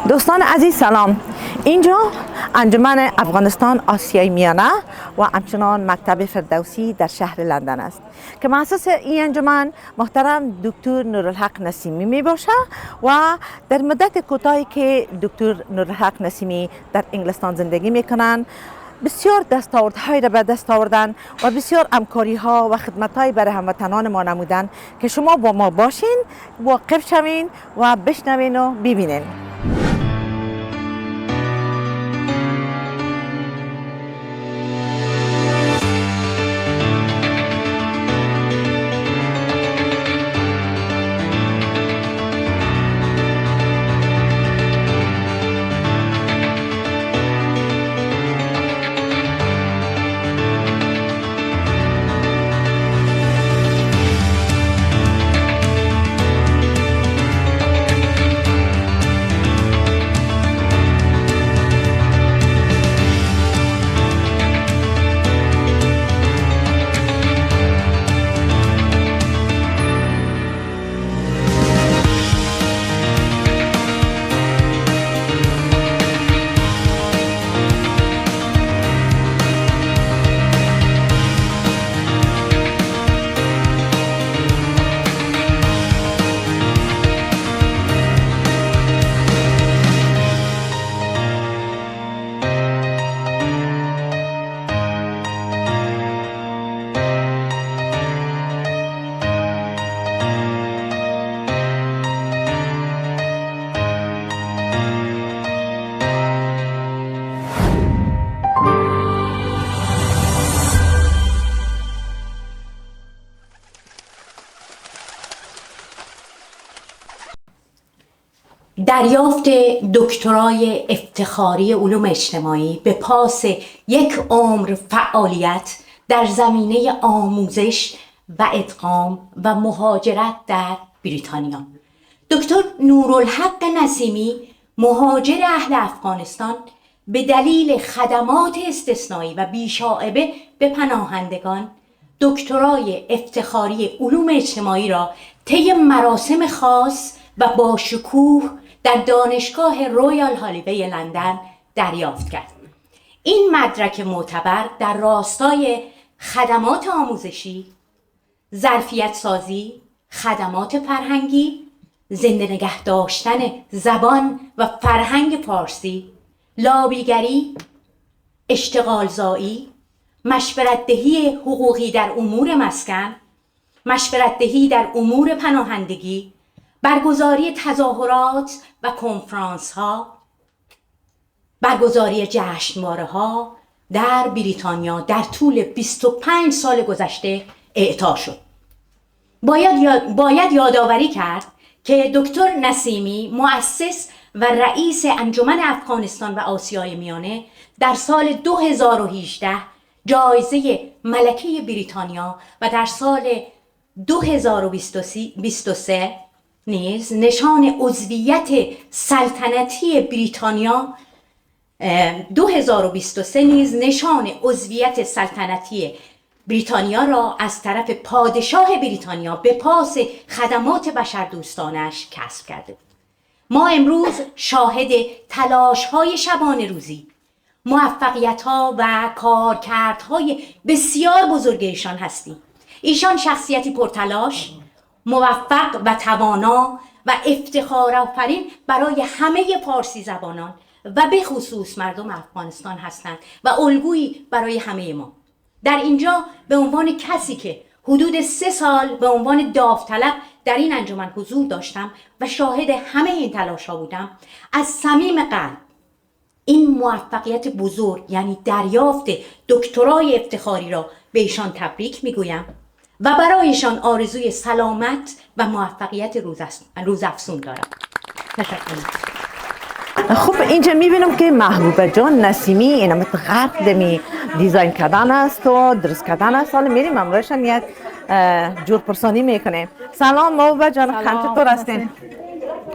دوستان عزیز سلام. اینجا انجمن افغانستان آسیای میانه و همچنان مکتب فردوسی در شهر لندن است که مؤسس این انجمن محترم دکتر نورالحق نسیمی می باشه و در مدت کوتاهی که دکتر نورالحق نسیمی در انگلستان زندگی میکنن بسیار دستاوردهای را به دست آوردن و بسیار همکاری‌ها و خدمت‌های برای هموطنان ما نمودن که شما با ما باشین، واقف شوین و بشنوین و ببینین. دریافت دکترای افتخاری علوم اجتماعی به پاس یک عمر فعالیت در زمینه آموزش و ادغام و مهاجرت در بریتانیا. دکتر نورالحق نسیمی مهاجر اهل افغانستان به دلیل خدمات استثنایی و بی‌شائبه به پناهندگان دکترای افتخاری علوم اجتماعی را طی مراسم خاص و با شکوه در دانشگاه رویال هالیوی لندن دریافت کرد. این مدرک معتبر در راستای خدمات آموزشی، ظرفیت سازی، خدمات فرهنگی، زنده نگه داشتن زبان و فرهنگ فارسی، لابیگری، اشتغال زایی، مشورت دهی حقوقی در امور مسکن، مشورت دهی در امور پناهندگی، برگزاری تظاهرات و کنفرانس ها، برگزاری جشنواره ها در بریتانیا در طول 25 سال گذشته اعطا شد. باید یادآوری کرد که دکتر نسیمی مؤسس و رئیس انجمن افغانستان و آسیای میانه در سال 2018 جایزه ملکه بریتانیا و در سال 2023 نیز نشان عضویت سلطنتی بریتانیا 2023 نیز نشان عضویت سلطنتی بریتانیا را از طرف پادشاه بریتانیا به پاس خدمات بشردوستانش کسب کرده. ما امروز شاهد تلاش‌های شبانه روزی، موفقیت‌ها و کارکردهای بسیار بزرگ ایشان هستیم. ایشان شخصیتی پرتلاش، موفق و توانا و افتخارآفرین برای همه پارسی زبانان و به خصوص مردم افغانستان هستند و الگویی برای همه ما. در اینجا به عنوان کسی که حدود 3 سال به عنوان داوطلب در این انجمن حضور داشتم و شاهد همه این تلاش ها بودم، از صمیم قلب این موفقیت بزرگ یعنی دریافت دکترای افتخاری را به ایشان تبریک میگویم و برایشان آرزوی سلامت و موفقیت روزافزون دارم. تشکر. خب اینجا میبینم که محبوبه جان نسیمی اینا مثل غرق دمی دیزاین کردن است و درست کردن است. حالا میریم امروزشان یک جور پرسانی میکنیم. سلام محبوبه جان، چطور هستین؟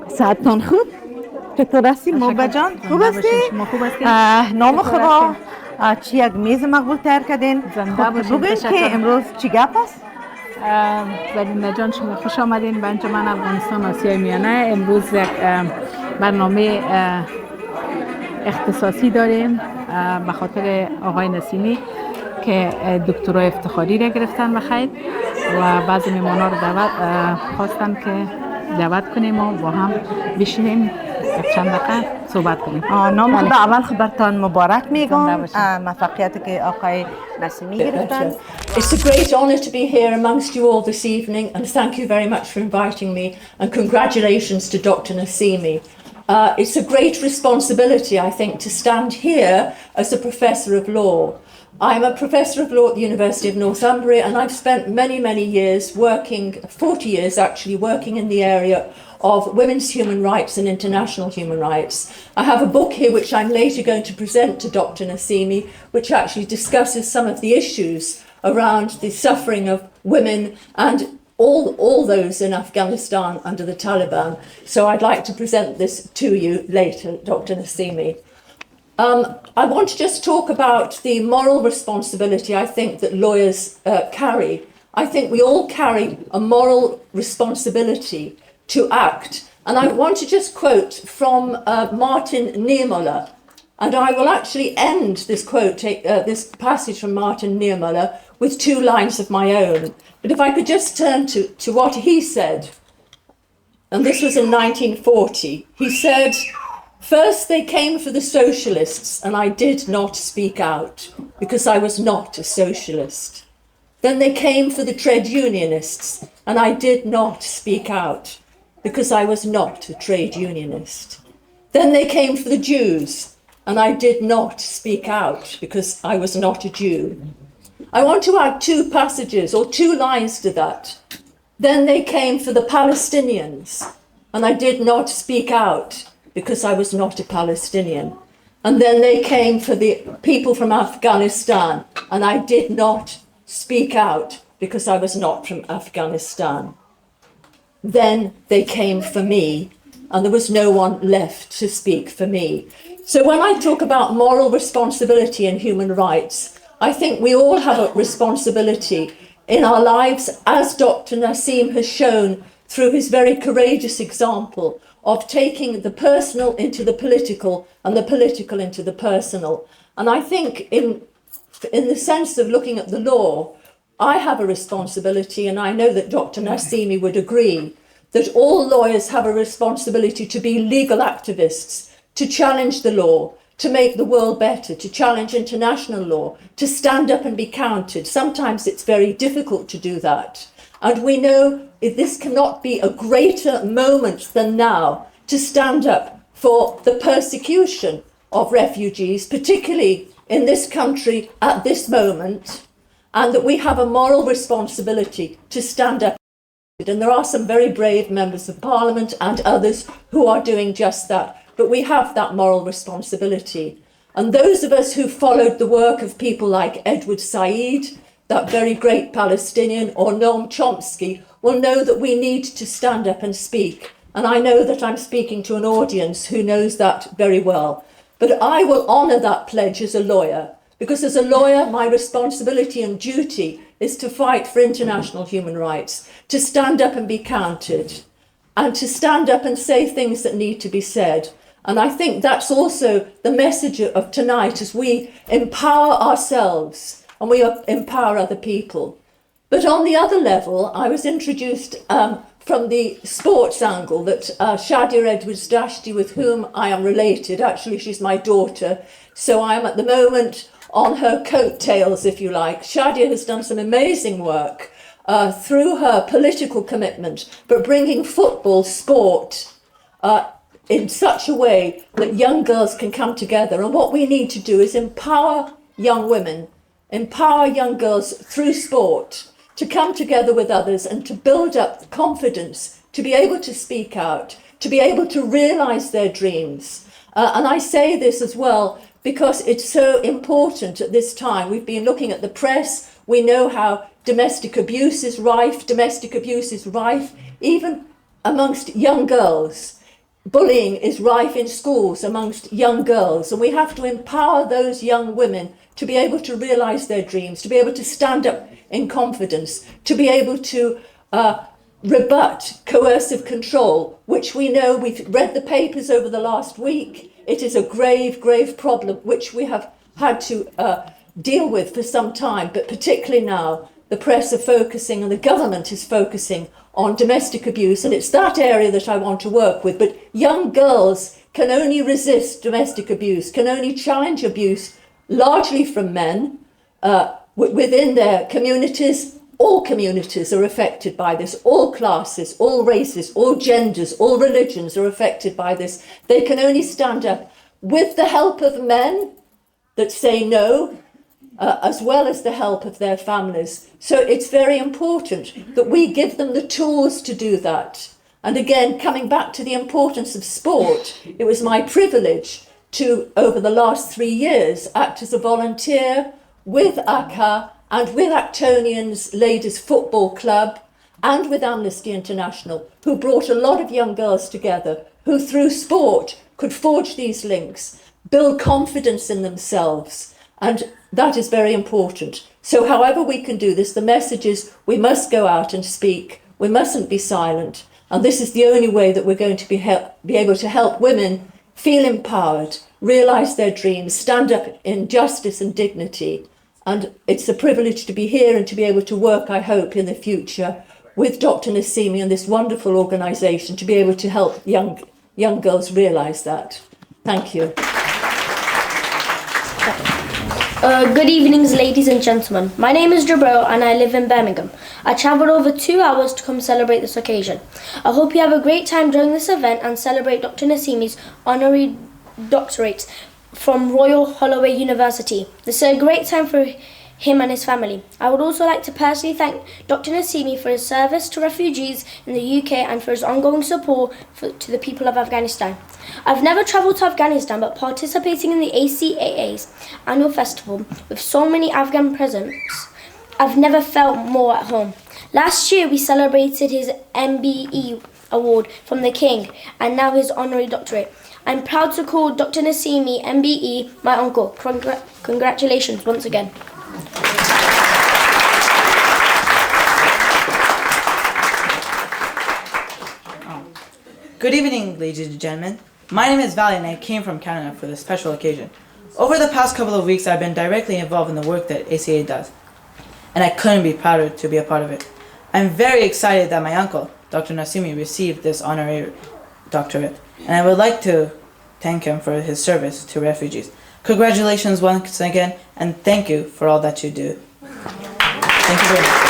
صحتتان خوب؟ چطور هستی محبوبه جان؟ خوب هستی؟ نام خدا چی یک میز مقبول تیار کردین؟ زنده باشین. بگوین که امروز چی گپ است؟ زبینده جان شما خوش آمدین به انجمن افغانستان آسیای میانه. امروز یک برنامه اختصاصی داریم به خاطر آقای نسیمی که دکترای افتخاری را گرفتن بخیر و بعضی میمانا رو خواستن که دعوت کنیم و با هم بشینیم چند دقیقه صحبت کنیم. نام خدا اول خبرتان مبارک میگم موفقیتی که آقای نسیمی گرفتن. It's a great honor to be here amongst you all this evening, and thank you very much for inviting me, and congratulations to Dr Nasimi. It's a great responsibility, I think, to stand here as a professor of law. I'm a professor of law at the University of Northumbria, and I've spent many years working, 40 years actually, working in the area of women's human rights and international human rights. I have a book here which I'm later going to present to Dr Nasimi, which actually discusses some of the issues around the suffering of women and all those in Afghanistan under the Taliban. So I'd like to present this to you later, Dr Nasimi. I want to just talk about the moral responsibility I think that lawyers carry. I think we all carry a moral responsibility to act. And I want to just quote from Martin Niemöller. And I will actually end this quote, this passage from Martin Niemöller with two lines of my own. But if I could just turn to what he said. And this was in 1940. He said, "First they came for the socialists and I did not speak out because I was not a socialist. Then they came for the trade unionists and I did not speak out because I was not a trade unionist. Then they came for the Jews and I did not speak out because I was not a Jew." I want to add two passages or two lines to that. Then they came for the Palestinians and I did not speak out because I was not a Palestinian. And then they came for the people from Afghanistan and I did not speak out because I was not from Afghanistan. Then they came for me and there was no one left to speak for me. So when I talk about moral responsibility and human rights, I think we all have a responsibility in our lives, as Dr Nassim has shown through his very courageous example of taking the personal into the political and the political into the personal. And I think in the sense of looking at the law, I have a responsibility, and I know that Dr Nasimi would agree, that all lawyers have a responsibility to be legal activists, to challenge the law, to make the world better, to challenge international law, to stand up and be counted. Sometimes it's very difficult to do that. And we know this cannot be a greater moment than now to stand up for the persecution of refugees, particularly in this country at this moment, and that we have a moral responsibility to stand up. And there are some very brave members of Parliament and others who are doing just that. But we have that moral responsibility. And those of us who followed the work of people like Edward Said, that very great Palestinian, or Noam Chomsky, will know that we need to stand up and speak. And I know that I'm speaking to an audience who knows that very well. But I will honour that pledge as a lawyer, because as a lawyer, my responsibility and duty is to fight for international human rights, to stand up and be counted, and to stand up and say things that need to be said. And I think that's also the message of tonight, as we empower ourselves and we empower other people. But on the other level, I was introduced from the sports angle that Shadia Edwards Dashti, with whom I am related, actually she's my daughter, so I am at the moment on her coattails, if you like. Shadia has done some amazing work through her political commitment, but bringing football, sport, in such a way that young girls can come together. And what we need to do is empower young women, empower young girls through sport, to come together with others and to build up confidence, to be able to speak out, to be able to realise their dreams. And I say this as well because it's so important at this time. We've been looking at the press. We know how domestic abuse is rife, even amongst young girls. bullying is rife in schools amongst young girls, and we have to empower those young women to be able to realise their dreams, to be able to stand up in confidence, to be able to rebut coercive control, which we know, we've read the papers over the last week, it is a grave, grave problem which we have had to deal with for some time, but particularly now the press are focusing and the government is focusing on domestic abuse, and it's that area that I want to work with. But young girls can only resist domestic abuse, can only challenge abuse largely from men within their communities. All communities are affected by this, all classes, all races, all genders, all religions are affected by this. They can only stand up with the help of men that say no, as well as the help of their families. So it's very important that we give them the tools to do that. And again, coming back to the importance of sport, it was my privilege to, over the last 3 years, act as a volunteer with ACA and with Actonians Ladies Football Club and with Amnesty International, who brought a lot of young girls together who through sport could forge these links, build confidence in themselves, and that is very important. So however we can do this, the message is we must go out and speak, we mustn't be silent, and this is the only way that we're going to be able to help women feel empowered, realise their dreams, stand up in justice and dignity. And it's a privilege to be here and to be able to work, I hope, in the future with Dr Nasimi and this wonderful organisation to be able to help young girls realise that. Thank you. Good evenings, ladies and gentlemen. My name is Jabro and I live in Birmingham. I travelled over 2 hours to come celebrate this occasion. I hope you have a great time during this event and celebrate Dr Nasimi's honorary doctorate from Royal Holloway University. This is a great time for him and his family. I would also like to personally thank Dr Nasimi for his service to refugees in the UK and for his ongoing support to the people of Afghanistan. I've never travelled to Afghanistan, but participating in the ACAA's annual festival with so many Afghan presents, I've never felt more at home. Last year we celebrated his MBE award from the King and now his honorary doctorate. I'm proud to call Dr Nasimi MBE my uncle. Congratulations once again. Good evening, ladies and gentlemen. My name is Valley and I came from Canada for this special occasion. Over the past couple of weeks, I've been directly involved in the work that ACA does, and I couldn't be prouder to be a part of it. I'm very excited that my uncle, Dr Nasimi, received this honorary doctorate, and I would like to thank him for his service to refugees. Congratulations once again, and thank you for all that you do. Thank you very much.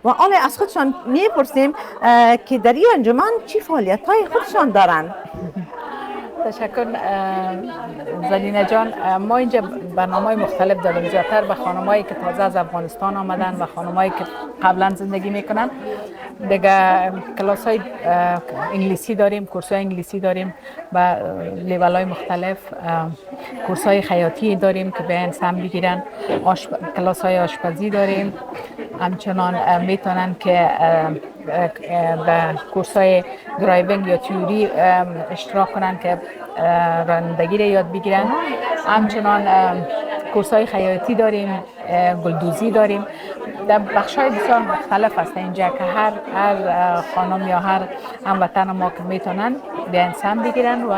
و آن از خودشان میپرسیم که در این انجمن چی فعالیت های خودشان دارن. تشکر زلینه جان. ما اینجا برنامه‌های مختلف داریم، زیادتر به خانمایی که تازه از افغانستان آمدن و خانمایی که قبلا زندگی میکنن. دیگه کلاس های انگلیسی داریم، کورس های انگلیسی داریم با لیول های مختلف. کورس های خیاطی داریم که بیان سم بگیرن. کلاس های آشپزی داریم. همچنان میتونن که در کورس های درایوینگ یا تیوری اشتراک کنن که رانندگی رو یاد بگیرن. همچنان کورس های خیاطی داریم، گلدوزی داریم. در بخش های بسیار مختلف است اینجا که هر خانم یا هر هموطن ما که میتونن بیان سم بگیرن و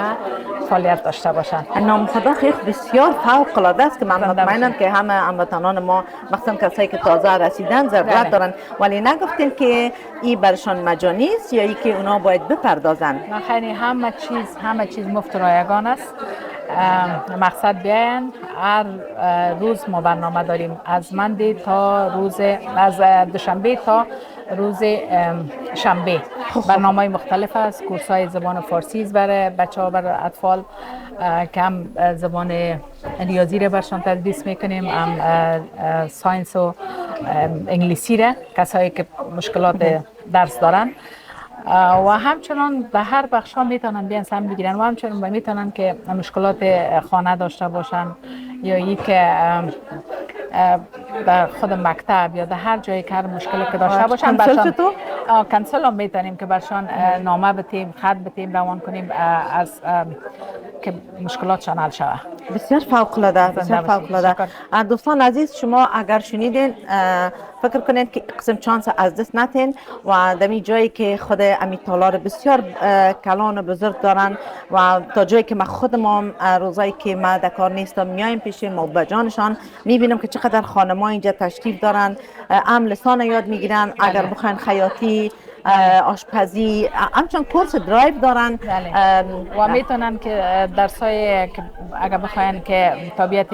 فعالیت داشته باشن. نام خدا خیلی بسیار فوق العاده است که من مطمئنم که همه هموطنان ما مخصوصا کسایی که تازه رسیدن ضرورت دارن، ولی نگفتین که این برشان مجانی است یا ای که اونا باید بپردازن؟ خیلی همه چیز مفت رایگان است. مقصد بیاین. هر روز ما برنامه داریم از مندی تا روز، از دوشنبه تا روز شنبه. برنامه مختلف است. کورس های زبان فارسی برای بچه ها، برای اطفال که هم زبان ریاضی رو برشان تدریس میکنیم، هم ساینس و انگلیسی رو کسایی که مشکلات درس دارن. و همچنان به هر بخش ها میتونن بیان سم بگیرن و همچنان میتونن که مشکلات خانه داشته باشن یا ای که در خود مکتب یا در هر جایی که هر مشکلی که داشته باشن برشان کنسل هم میتونیم که برشان نامه بتیم، خط بتیم، روان کنیم از که مشکلاتشان حل شود. بسیار فوق العاده، بسیار فوق العاده. دوستان عزیز، شما اگر شنیدین فکر کنید که قسم چانس از دست نتین و دمی جایی که خود امی تالار بسیار کلان و بزرگ دارن و تا جایی که ما خودم روزایی که ما در کار نیستم میایم پیش ما بجانشان میبینم که چقدر خانم‌ها اینجا تشریف دارن، هم لسان یاد میگیرن، اگر بخواین خیاطی، آشپزی، همچنان کورس درایو دارن و میتونن که درسای که اگر بخواین که تابعیت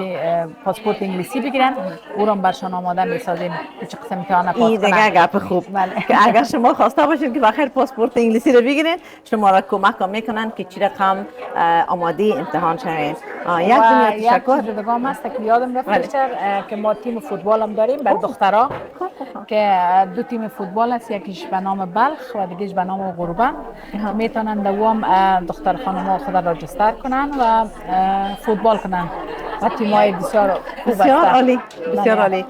پاسپورت انگلیسی بگیرن او رو برشان آماده میسازیم که چه قسم امتحان پاس کنن. این دیگه گپ خوب که اگر شما خواسته باشین که بخیر پاسپورت انگلیسی رو بگیرین، شما را کمک میکنن که چی رقم آماده امتحان شوین. یک دنیا تشکر. یک دیگه هم هست که یادم رفت که ما تیم فوتبال هم داریم بر دخترها که دو تیم فوتبال است، یکیش به نام بلخ و دیگهش به نام غروبه. میتونن دوام دختر خانم‌ها خود را رجیستر کنن و فوتبال کنن و تیم‌های بسیار خوب است. بسیار عالی، بسیار عالی.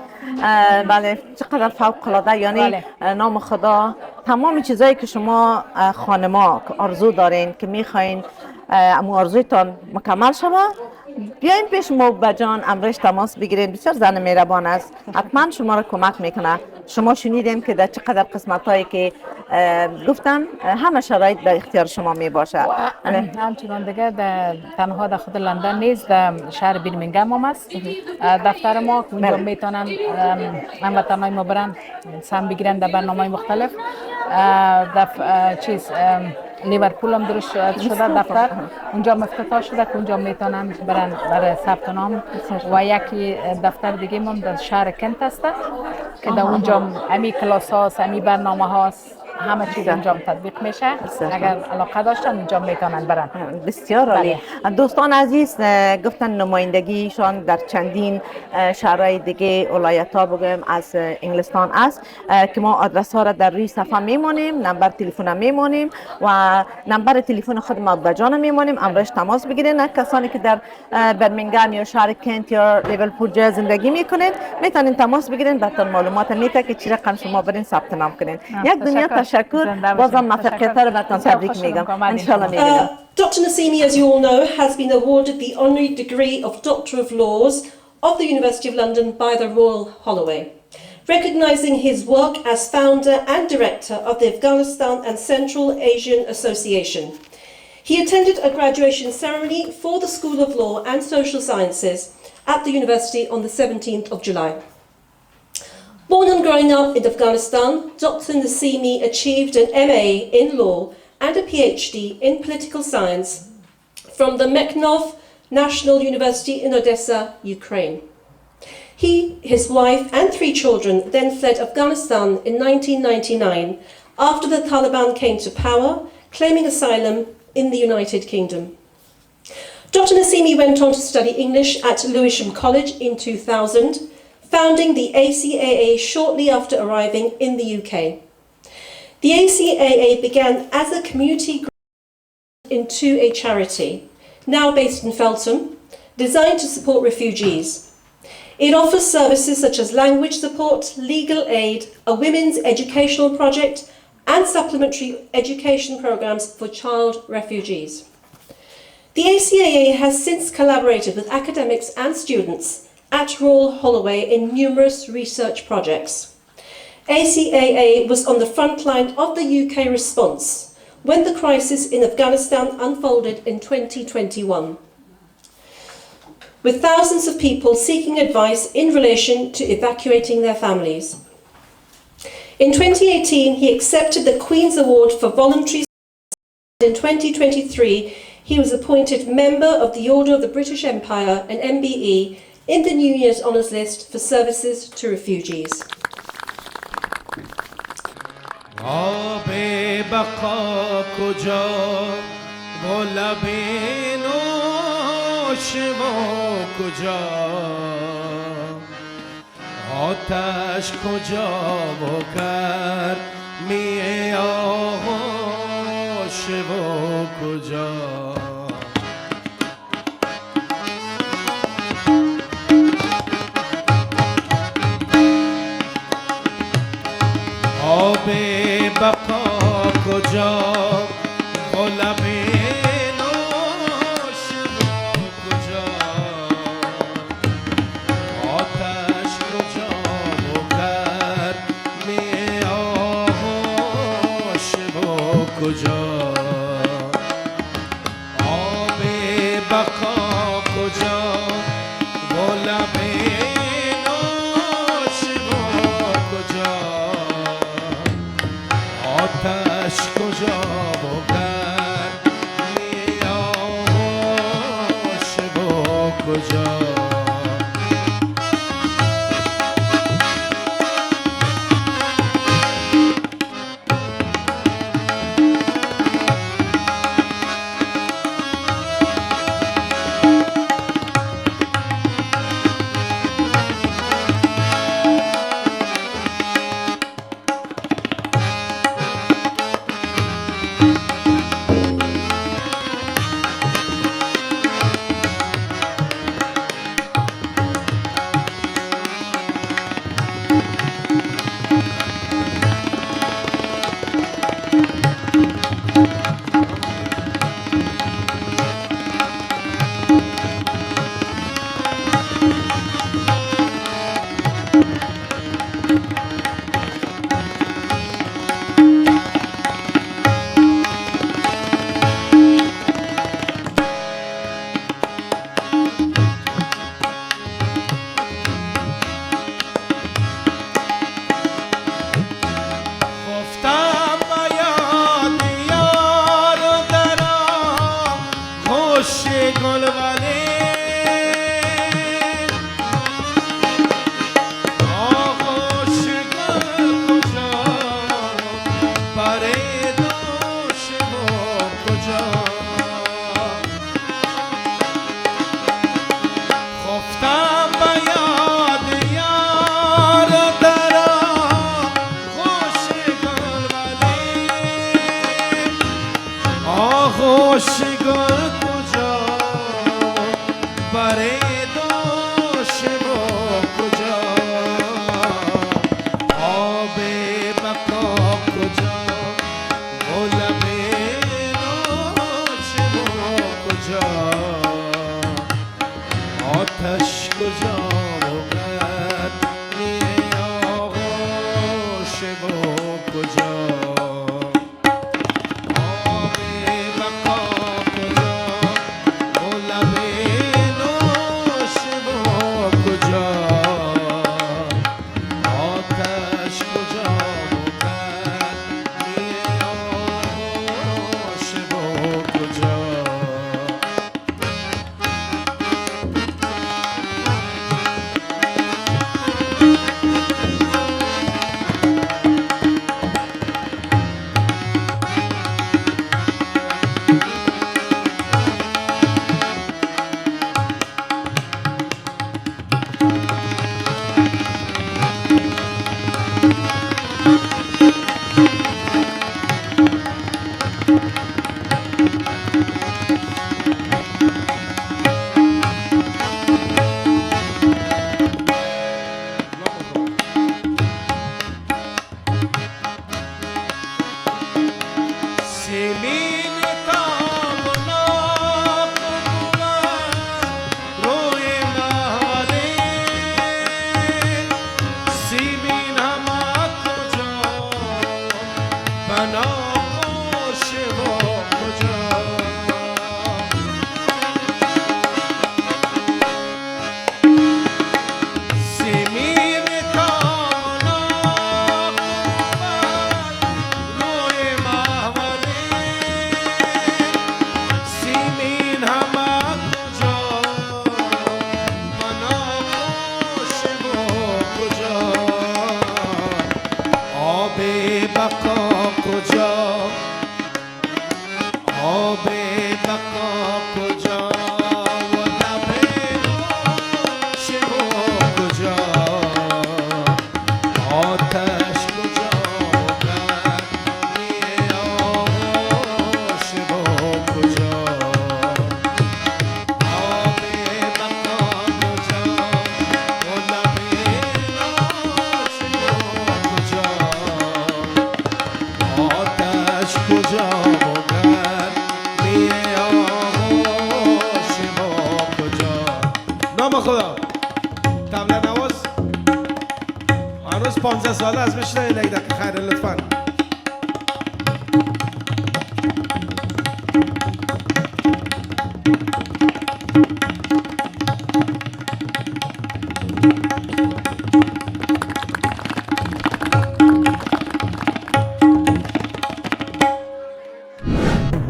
بله، چقدر فوق العاده. یعنی نام خدا تمام چیزایی که شما خانم‌ها آرزو دارین که میخواین اما آرزویتان مکمل شود، بیاین پیش موبا جان امروز تماس بگیرین. بسیار زن مهربان است، حتما شما را کمک میکنه. شما شنیدین که در چقدر قسمت هایی که گفتن همه شرایط در اختیار شما می باشه. همچنان دیگه تنها در خود لندن نیست، در شهر برمنگهم هم است دفتر ما که اونجا میتونن هموطنای ما برن سهم بگیرن در برنامه مختلف. لیورپول هم درست شده دفتر، اونجا افتتاح شده که اونجا میتونن برن برای ثبت نام. و یکی دفتر دیگه هم در شهر کنت است که در اونجا امی کلاس هاست، امی برنامه هاست، همه چیز اونجا تطبیق میشه. اگر علاقه داشتن اونجا میتونن برن. بسیار عالی. دوستان عزیز، گفتن نمایندگیشان در چندین شهرهای دیگه ولایت ها بگم از انگلستان است که ما آدرس ها را در روی صفحه میمونیم، نمبر تلفن میمونیم و نمبر تلفن خود ما بجان میمونیم. امروز تماس بگیرین. کسانی که در برمنگهم یا شهر کنت یا لیورپول جای زندگی میکنید میتونین تماس بگیرین، براتون معلومات میده که چه رقم شما برین ثبت نام کنین. یک دنیا تشکر. بازم موفقیت رو براتون تبریک میگم. ان شاء الله میبینیم. Dr Nasimi, as you all know, has been awarded the honorary degree of Doctor of Laws of the University of London by the Royal Holloway, recognising his work as founder and director of the Afghanistan and Central Asian Association. He attended a graduation ceremony for the School of Law and Social Sciences at the university on the 17th of July. Born and growing up in Afghanistan, Dr Nasimi achieved an MA in law and a PhD in political science from the Mekhnov National University in Odessa, Ukraine. He, his wife and 3 children then fled Afghanistan in 1999 after the Taliban came to power, claiming asylum in the United Kingdom. Dr Nasimi went on to study English at Lewisham College in 2000, founding the ACAA shortly after arriving in the UK. The ACAA began as a community group into a charity, now based in Feltham, designed to support refugees. It offers services such as language support, legal aid, a women's educational project, and supplementary education programs for child refugees. The ACAA has since collaborated with academics and students at Royal Holloway in numerous research projects. ACAA was on the front line of the UK response when the crisis in Afghanistan unfolded in 2021, with thousands of people seeking advice in relation to evacuating their families. In 2018, he accepted the Queen's Award for Voluntary Service. In 2023, he was appointed Member of the Order of the British Empire, an MBE, in the New Year's Honours List for services to refugees. آب بقا کجا و لب نوشوا کجا آتش کجا و گرمی آغوش و کجا آب بقا کجا و لب نوش کجا آتش کجا و گرمی آغوش و کجا آب بقا کجا و لب آتش کجا و گرمی آغوش و کجا کجا بگر میه آغوش ما کجا. نام خدا قبل نواز هنوز 15 ساله از بشنه این که خیره لطفا.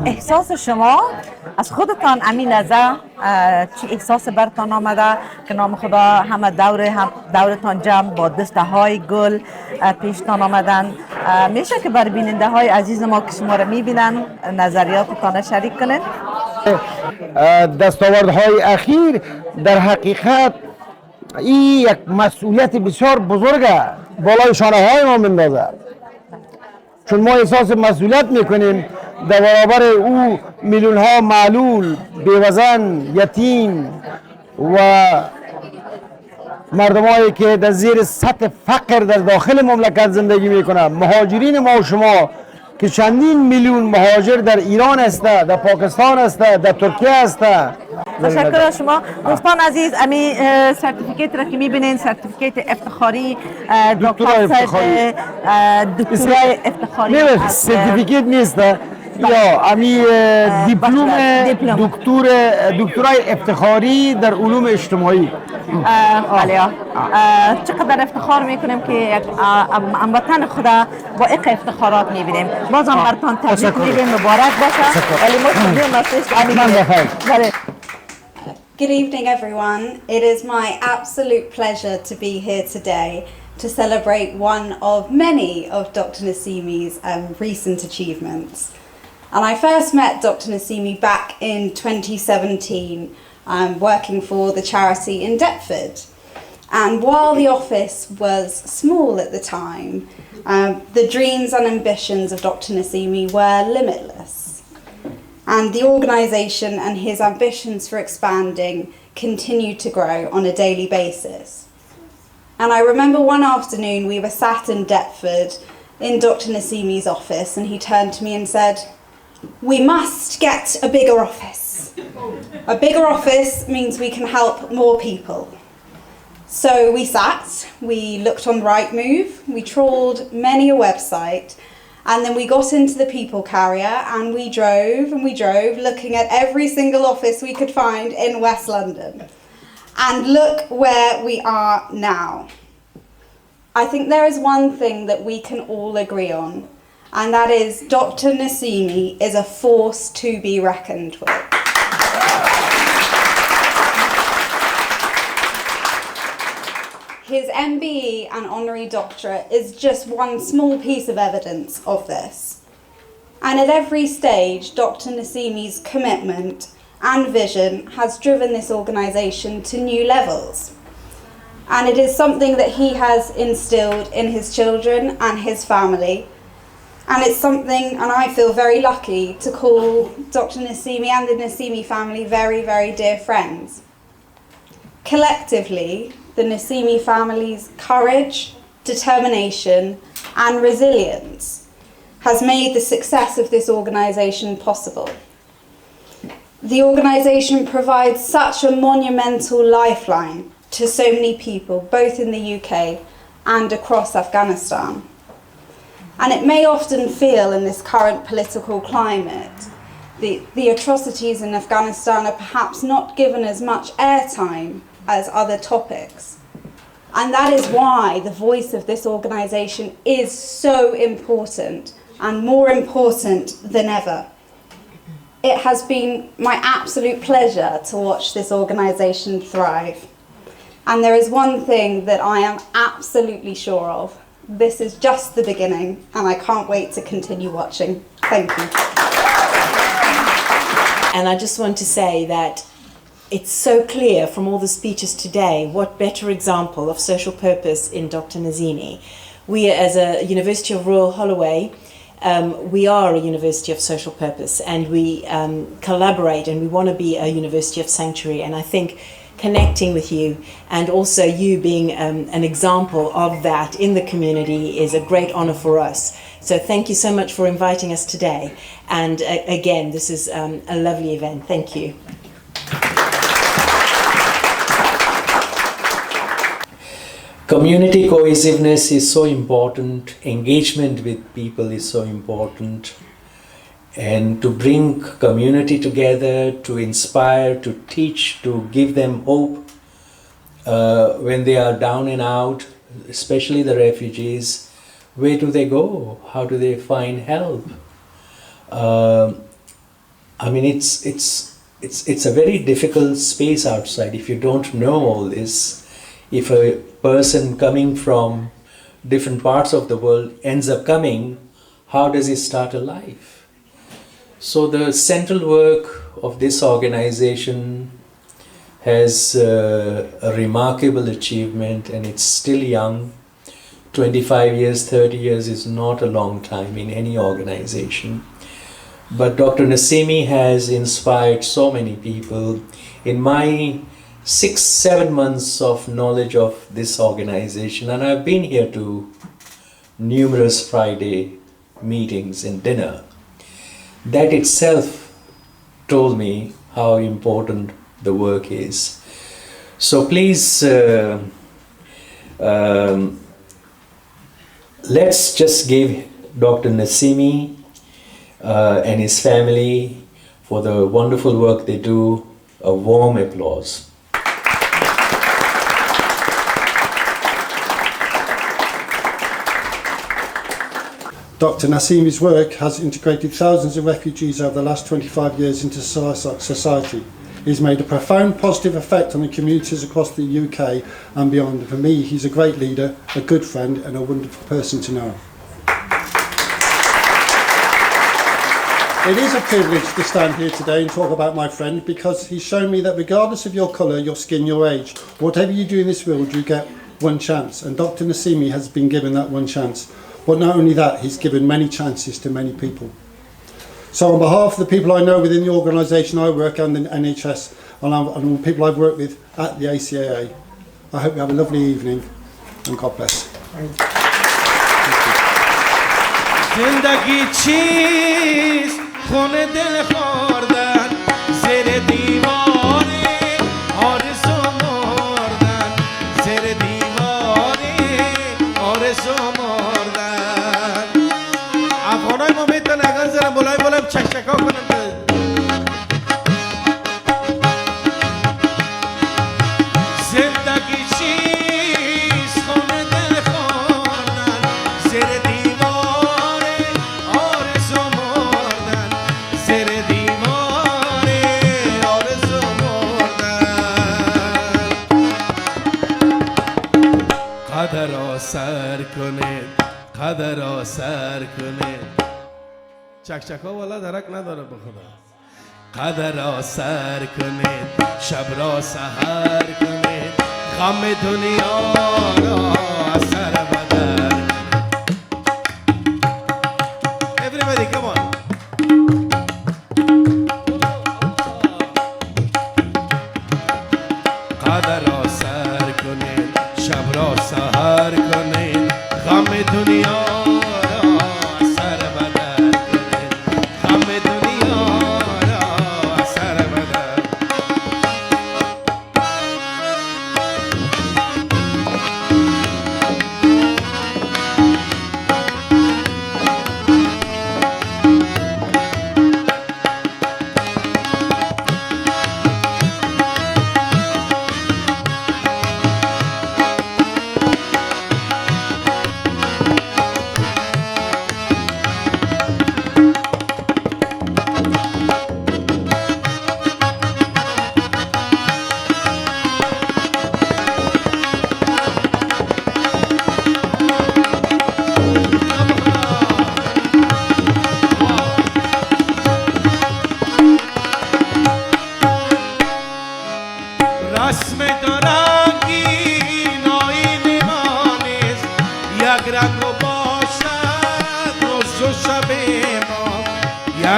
احساس شما از خودتان امین نظر چی احساس برتان آمده که نام خدا همه دورتان جمع با دسته های گل پیشتان آمدن؟ میشه که بر بیننده های عزیز ما که شما را میبینن نظریاتتان شریک کنین؟ دستاوردهای اخیر در حقیقت این یک مسئولیت بسیار بزرگه بالای شانه های ما مندازه، چون ما احساس مسئولیت میکنیم در برابر او میلیون ها معلول، بیوزن، یتیم و مردمایی که در زیر سطح فقر در داخل مملکت زندگی میکنند. مهاجرین ما و شما که چندین میلیون مهاجر در ایران است، در پاکستان است، در ترکیه است. تشکر از شما دوستان عزیز. امی سرتیفیکیت را که میبینین سرتیفیکیت افتخاری دکترای افتخاری، دکترای افتخاری سرتیفیکیت نیست یا امی دیپلم دکترای افتخاری در علوم اجتماعی. بله. چقدر افتخار میکنیم که یک هموطن خدا با ایک افتخارات میبینیم. بازم برتان تبریک میگیم، مبارک باشه. ولی ما Good evening, everyone. It is my absolute pleasure to be here today to celebrate one of many of Dr. Nasimi's recent achievements. And I first met Dr. Nasimi back in 2017, working for the charity in Deptford. And while the office was small at the time, the dreams and ambitions of Dr. Nasimi were limitless. And the organisation and his ambitions for expanding continued to grow on a daily basis. And I remember one afternoon we were sat in Deptford in Dr. Nasimi's office, and he turned to me and said, "We must get a bigger office. A bigger office means we can help more people." So we sat, we looked on Rightmove, we trawled many a website, and then we got into the people carrier and we drove looking at every single office we could find in West London. And look where we are now. I think there is one thing that we can all agree on, and that is Dr. Nasimi is a force to be reckoned with. His MBE and honorary doctorate is just one small piece of evidence of this. And at every stage, Dr. Nasimi's commitment and vision has driven this organisation to new levels. And it is something that he has instilled in his children and his family. And it's something, and I feel very lucky to call Dr. Nasimi and the Nasimi family very, very dear friends. Collectively, the Nasimi family's courage, determination and resilience has made the success of this organisation possible. The organisation provides such a monumental lifeline to so many people, both in the UK and across Afghanistan. And it may often feel in this current political climate, the atrocities in Afghanistan are perhaps not given as much airtime as other topics. And that is why the voice of this organisation is so important and more important than ever. It has been my absolute pleasure to watch this organisation thrive. And there is one thing that I am absolutely sure of. This is just the beginning, and I can't wait to continue watching. Thank you. And I just want to say that it's so clear from all the speeches today what better example of social purpose in Dr. Nasimi. We as a University of Royal Holloway, we are a university of social purpose, and we collaborate, and we want to be a university of sanctuary. And I think connecting with you, and also you being an example of that in the community is a great honor for us. So thank you so much for inviting us today. And again, this is a lovely event. Thank you. Community cohesiveness is so important, engagement with people is so important, and to bring community together, to inspire, to teach, to give them hope when they are down and out, especially the refugees. Where do they go? How do they find help? I mean, it's a very difficult space outside if you don't know all this. If a person coming from different parts of the world ends up coming, how does he start a life? So the central work of this organization has a remarkable achievement, and it's still young. 25 years, 30 years is not a long time in any organization. But Dr. Nasimi has inspired so many people. In my 6-7 months of knowledge of this organization, and I've been here to numerous Friday meetings and dinner, that itself told me how important the work is. So please, let's just give Dr. Nasimi and his family for the wonderful work they do a warm applause. Dr. Nasimi's work has integrated thousands of refugees over the last 25 years into society. He's made a profound positive effect on the communities across the UK and beyond. For me, he's a great leader, a good friend, and a wonderful person to know. It is a privilege to stand here today and talk about my friend, because he's shown me that regardless of your colour, your skin, your age, whatever you do in this world, you get one chance. And Dr. Nasimi has been given that one chance. But not only that, he's given many chances to many people. So on behalf of the people I know within the organisation I work and the NHS, and the people I've worked with at the ACAA, I hope you have a lovely evening, and God bless. زندگی چیست خونه دل خوردن زیر دیواری آرزو مردن زیر دیواری آرزو مردن افغانای ما میتونن اگر زرم بلای بلای چکچکا کنن زندگی چیست خونه دل خوردن زیر سر کنید قدر را سر کنید چکچکا والا درک نداره به خدا قدر را سر کنید شب را سحر کنید غم دنیا را از سر بدر everybody come on قدر را سر کنید شب را سحر کنید غم دنیا را سر بدر کنید غم دنیا را سر بدر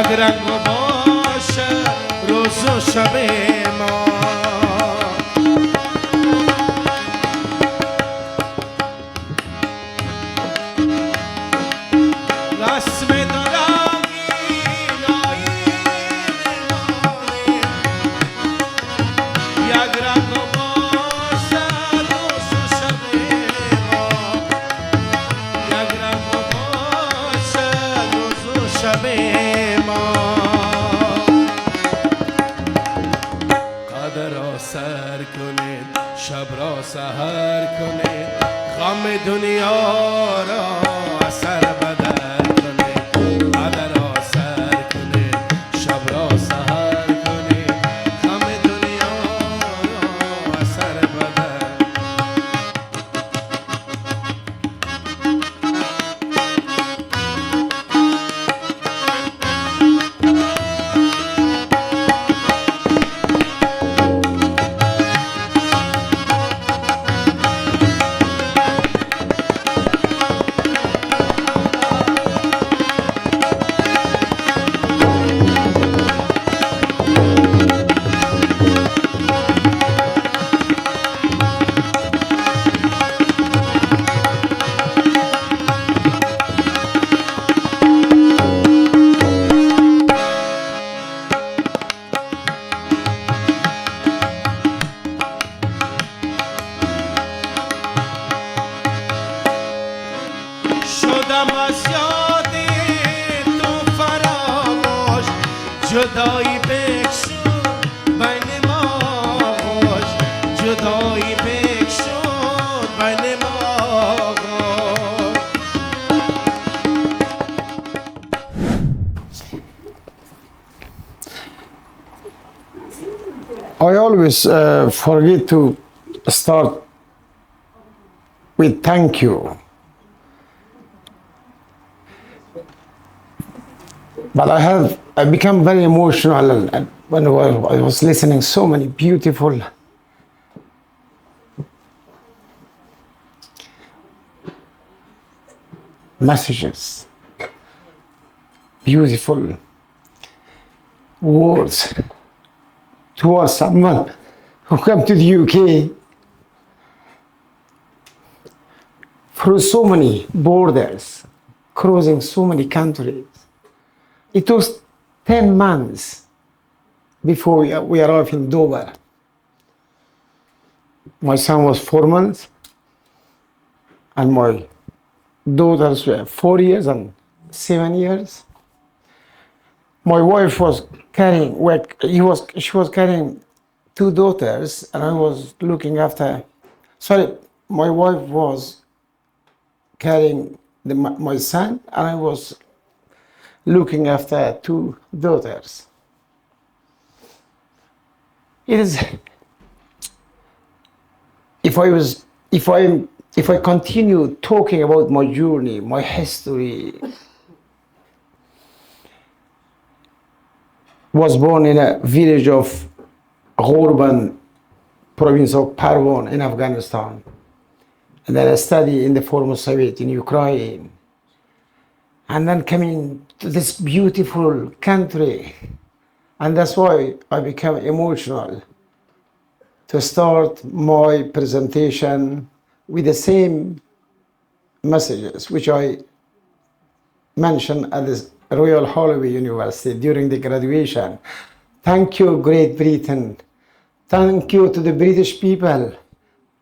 یک رنگ و باشه روز و شب ما رسم دورانگی یک رنگ باشد روز و شب ما یک رنگ باشد روز و شب ما قدر را سر کنید شب را سحر کنید غم دنیا را اثر بدل کنید قدر را سر کنید شب را سحر کنید غم دنیا را اثر بدل شدم از یاد تو فراموش جدایی بکشود بین ما خوش جدایی بکشود بین ما خوش I always forget to start with thank you. But I become very emotional and when I was listening so many beautiful messages, beautiful words towards someone who come to the UK through so many borders, crossing so many countries. It took 10 months before we arrived in Dover. My son was 4 months and my daughters were 4 years and 7 years. My wife was carrying, she was carrying 2 daughters and I was looking after, my wife was carrying my son and I was looking after 2 daughters. It is, if I continue talking about my journey, my history, was born in a village of Ghorban, province of Parwan in Afghanistan. And then I studied in the former Soviet in Ukraine. And then coming to this beautiful country. And that's why I became emotional to start my presentation with the same messages which I mentioned at the Royal Holloway University during the graduation. Thank you, Great Britain. Thank you to the British people,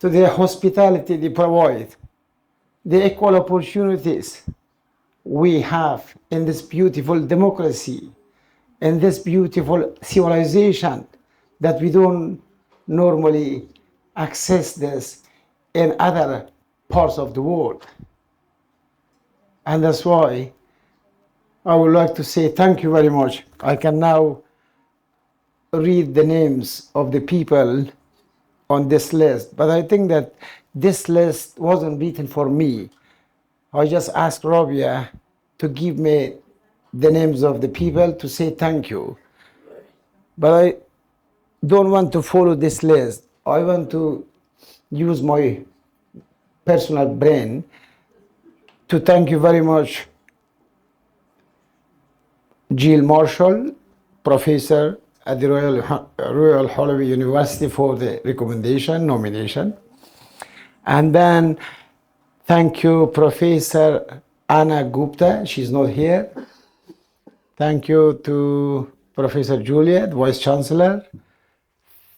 to the hospitality they provide, the equal opportunities we have in this beautiful democracy, in this beautiful civilization that we don't normally access this in other parts of the world. And that's why I would like to say thank you very much. I can now read the names of the people on this list, but I think that this list wasn't written for me. I just asked Rabia to give me the names of the people to say thank you. But I don't want to follow this list. I want to use my personal brain to thank you very much, Jill Marshall, professor at the Royal Holloway University, for the nomination. And then thank you, Professor Anna Gupta, she's not here. Thank you to Professor Juliet, Vice Chancellor.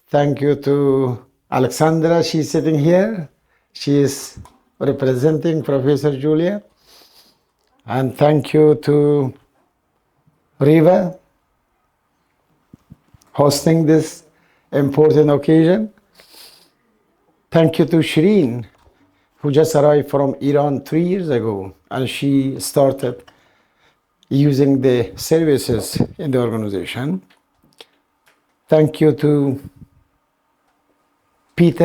Thank you to Alexandra, she's sitting here. She is representing Professor Juliet. And thank you to Riva, hosting this important occasion. Thank you to Shireen, who just arrived from Iran 3 years ago, and she started using the services in the organization. Thank you to Pete.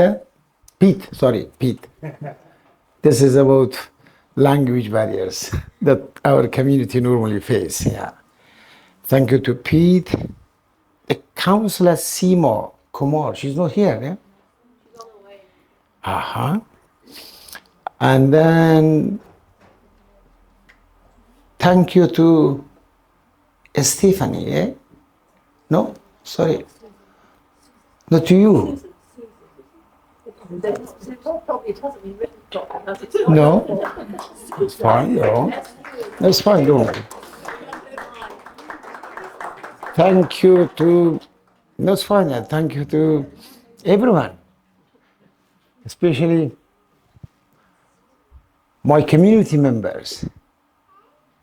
This is about language barriers that our community normally face. Yeah. Thank you to Pete. The Councillor Seema Kumar, she's not here, yeah? And then thank you to Stephanie, eh? No, sorry. Not to you. No, it's fine, no. It's fine, don't worry. Thank you to, that's fine, thank you to everyone, especially my community members.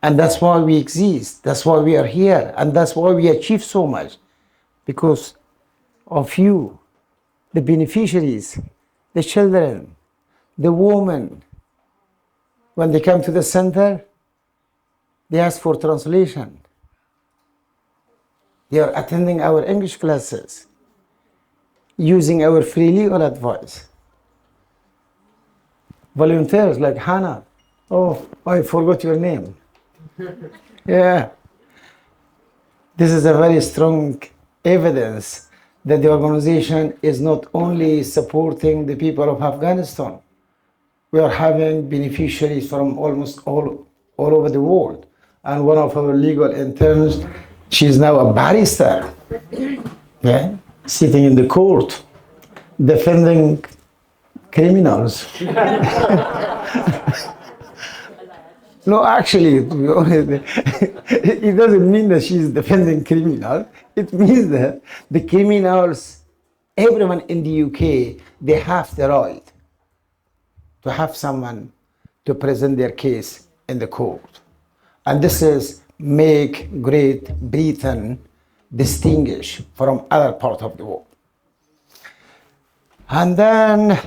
And that's why we exist, that's why we are here, and that's why we achieve so much, because of you, the beneficiaries, the children, the women. When they come to the center, they ask for translation. They are attending our English classes, using our free legal advice. Volunteers like Hannah. Oh, I forgot your name. Yeah. This is a very strong evidence that the organization is not only supporting the people of Afghanistan. We are having beneficiaries from almost all over the world. And one of our legal interns, she's now a barrister, yeah, sitting in the court, defending criminals. No, actually, to be honest, it doesn't mean that she's defending criminals. It means that the criminals, everyone in the UK, they have the right to have someone to present their case in the court. And this is make Great Britain distinguished from other parts of the world. And then,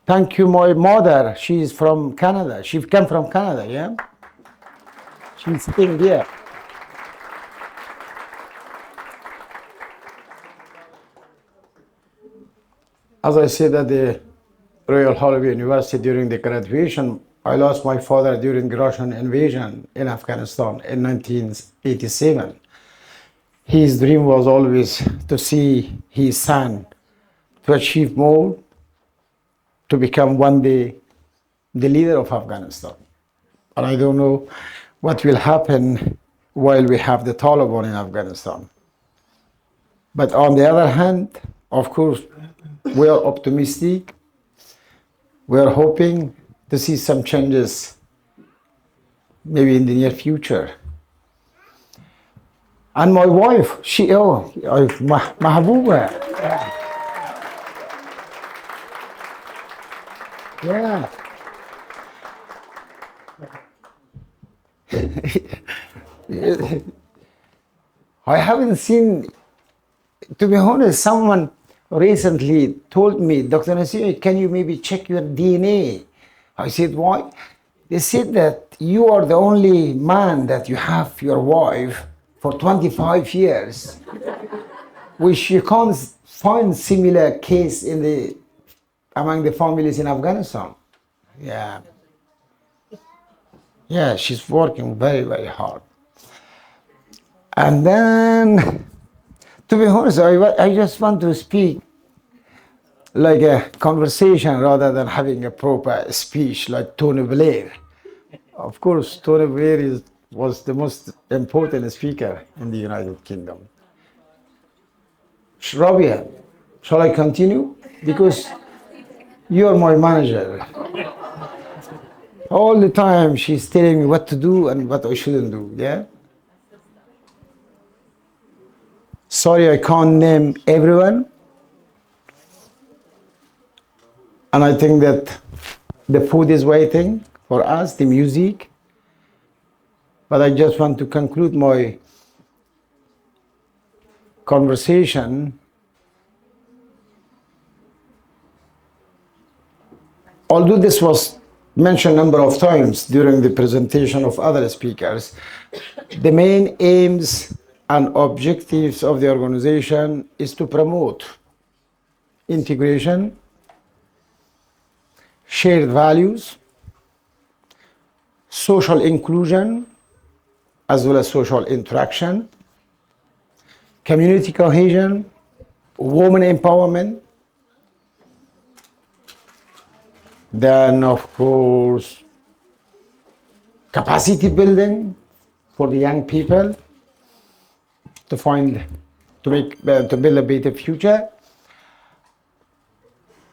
thank you, my mother. She's from Canada. She came from Canada, yeah? She's sitting here. As I said at the Royal Holloway University during the graduation, I lost my father during the Russian invasion in Afghanistan in 1987. His dream was always to see his son to achieve more, to become one day the leader of Afghanistan. And I don't know what will happen while we have the Taliban in Afghanistan. But on the other hand, of course, we are optimistic. We are hoping to see some changes maybe in the near future. And my wife, Mahbouba. Yeah. I haven't seen, to be honest, someone recently told me, Dr. Nasimi, can you maybe check your DNA? I said, why? They said that you are the only man that you have your wife for 25 years, which you can't find similar case among the families in Afghanistan. Yeah. Yeah, she's working very, very hard. And then, to be honest, I just want to speak like a conversation rather than having a proper speech like Tony Blair. Of course, Tony Blair was the most important speaker in the United Kingdom. Rabia, shall I continue? Because you're my manager. All the time she's telling me what to do and what I shouldn't do, yeah? Sorry, I can't name everyone. And I think that the food is waiting for us, the music. But I just want to conclude my conversation. Although this was mentioned a number of times during the presentation of other speakers, the main aims and objectives of the organization is to promote integration, shared values, social inclusion, as well as social interaction, community cohesion, women empowerment, then of course capacity building for the young people to build a better future.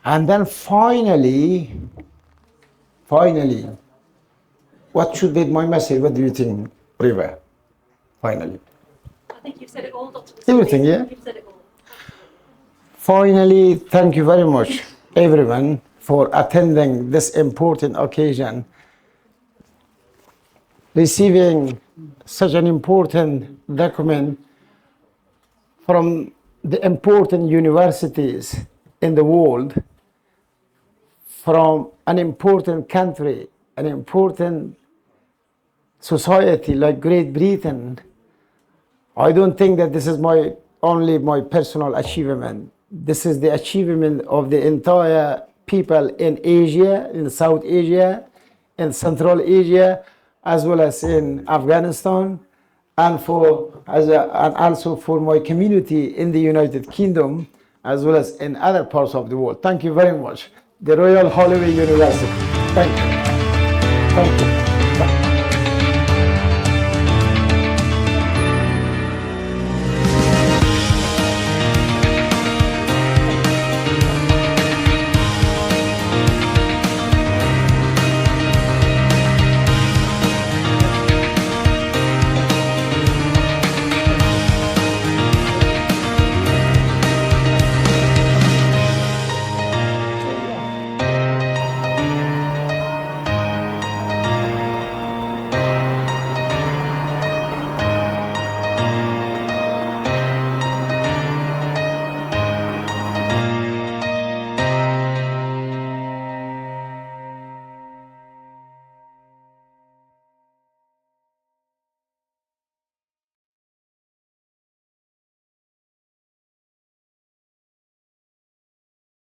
And then finally, what should be my message? What do you think, Riva? Finally. I think you've said it all, Dr. Everything, yeah? You've said it all. Finally, thank you very much, everyone, for attending this important occasion, receiving such an important document from the important universities in the world, from an important country, an important society like Great Britain. I don't think that this is only my personal achievement. This is the achievement of the entire people in Asia, in South Asia, in Central Asia, as well as in Afghanistan, and also for my community in the United Kingdom, as well as in other parts of the world. Thank you very much. The Royal Holloway University. Thank you. Thank you.